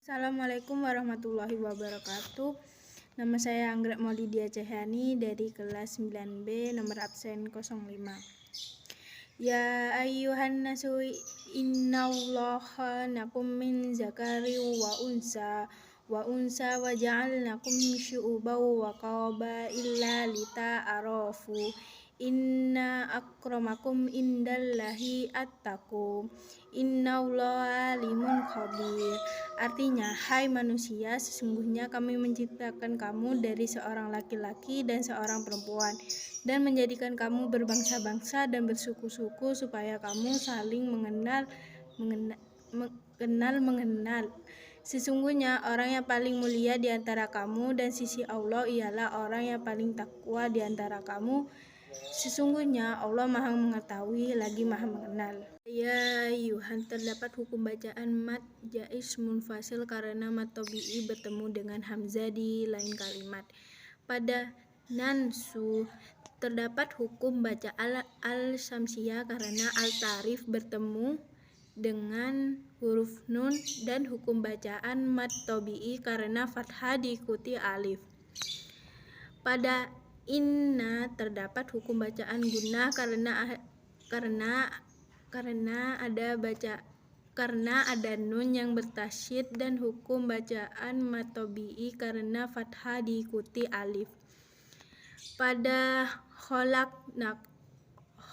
Assalamualaikum warahmatullahi wabarakatuh. Nama saya Anggrek Maulidia Cahayani dari kelas 9B nomor absen 05. Ya ayyuhan nasu innallaha nakum min zakari wa unsa wa ja'alnakum syu'uban wa qabaila lita'arafu. Inna akramakum indallahi attaqu. Innallaha alimun khabir. Artinya, hai manusia, sesungguhnya kami menciptakan kamu dari seorang laki-laki dan seorang perempuan, dan menjadikan kamu berbangsa-bangsa dan bersuku-suku supaya kamu saling mengenal. Sesungguhnya orang yang paling mulia di antara kamu dan sisi Allah ialah orang yang paling takwa di antara kamu. Sesungguhnya Allah Maha mengetahui lagi Maha mengenal. Ya Yuhan, terdapat hukum bacaan mad jaiz munfasil karena mad tabi'i bertemu dengan hamzah di lain kalimat. Pada nansu terdapat hukum baca al-syamsiyah karena al-tarif bertemu dengan huruf nun, dan hukum bacaan mad tabi'i karena fathah diikuti alif. Pada inna terdapat hukum bacaan gunnah karena ada nun yang bertasyid, dan hukum bacaan mad tabi'i karena fathah diikuti alif. Pada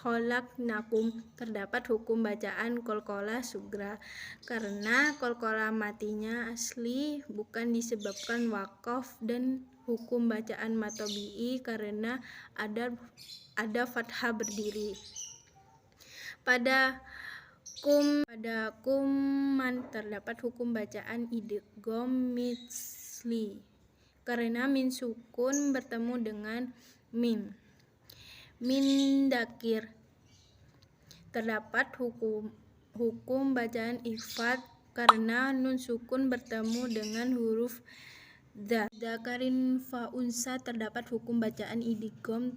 kholaqnakum terdapat hukum bacaan qalqalah sugra karena qalqalah matinya asli bukan disebabkan waqaf, dan hukum bacaan mad tabi'i karena ada fathah berdiri. Pada kuman terdapat hukum bacaan idgham misli karena min sukun bertemu dengan min. Min dakir terdapat hukum bacaan ikhfad karena nun sukun bertemu dengan huruf dha. Dzakarin fa unsa terdapat hukum bacaan idgham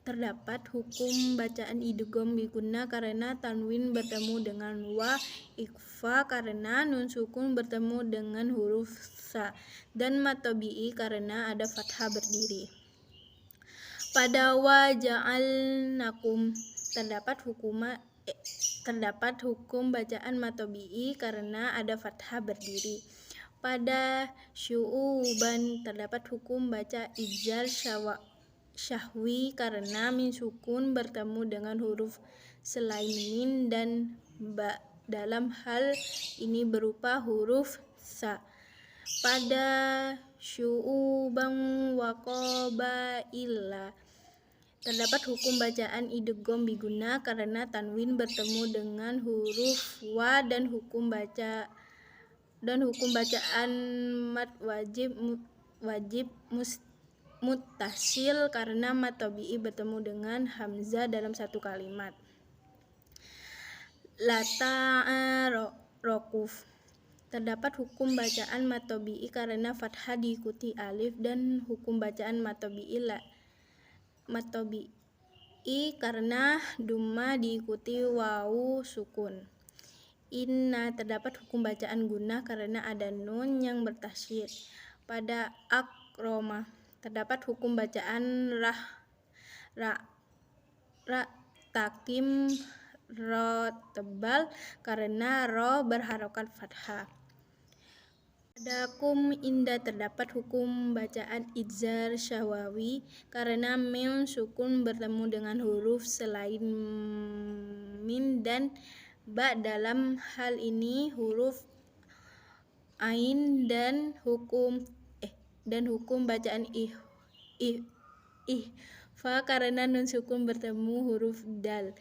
terdapat hukum bacaan idgham bigunnah karena tanwin bertemu dengan wa, ikhfa karena nun sukun bertemu dengan huruf sa, dan mad tabi'i karena ada fathah berdiri. Pada wa ja'alnakum terdapat hukum bacaan mad tabi'i karena ada fathah berdiri. Pada syu'uban terdapat hukum baca ijal syahwi karena min sukun bertemu dengan huruf selain min dan ba dalam hal ini berupa huruf sa. Pada syu'uban wa qabaila terdapat hukum bacaan idgham bigunnah karena tanwin bertemu dengan huruf wa, dan hukum bacaan mad wajib muttasil karena mad tabi'i bertemu dengan hamzah dalam satu kalimat. Lata'arokuf terdapat hukum bacaan mad tabi'i karena fathah diikuti alif, dan hukum bacaan mad tabi'i karena dumma diikuti wawu sukun. Inna terdapat hukum bacaan gunnah karena ada nun yang bertasyid. Pada akroma terdapat hukum bacaan takim ro tebal karena ro berharokat fathah. Pada kum inda terdapat hukum bacaan idzar syawawi karena mim sukun bertemu dengan huruf selain min dan ba, dalam hal ini huruf ain, dan hukum bacaan ihfa karena nun sukun bertemu huruf dal.